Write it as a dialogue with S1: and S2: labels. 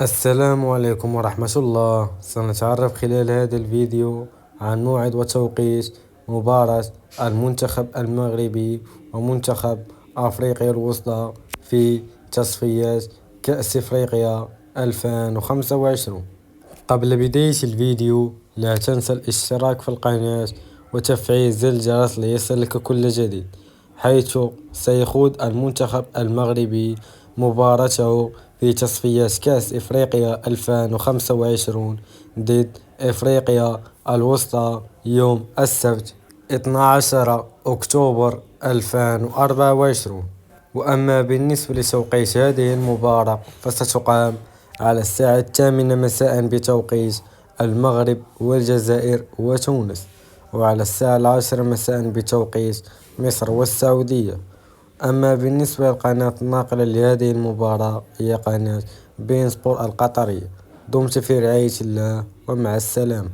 S1: السلام عليكم ورحمة الله. سنتعرف خلال هذا الفيديو عن موعد وتوقيت مباراة المنتخب المغربي ومنتخب أفريقيا الوسطى في تصفيات كأس أفريقيا 2025. قبل بداية الفيديو لا تنسى الاشتراك في القناة وتفعيل زر الجرس ليصلك كل جديد، حيث سيخوض المنتخب المغربي مباراته في تصفيات كأس إفريقيا 2025 ضد إفريقيا الوسطى يوم السبت 12 أكتوبر 2024. وأما بالنسبة لتوقيت هذه المباراة فستقام على الساعة 8 مساء بتوقيت المغرب والجزائر وتونس، وعلى الساعة 10 مساء بتوقيت مصر والسعودية. أما بالنسبة للقناة الناقلة لهذه المباراة هي قناة بين سبور القطرية. دمت في رعاية الله ومع السلامة.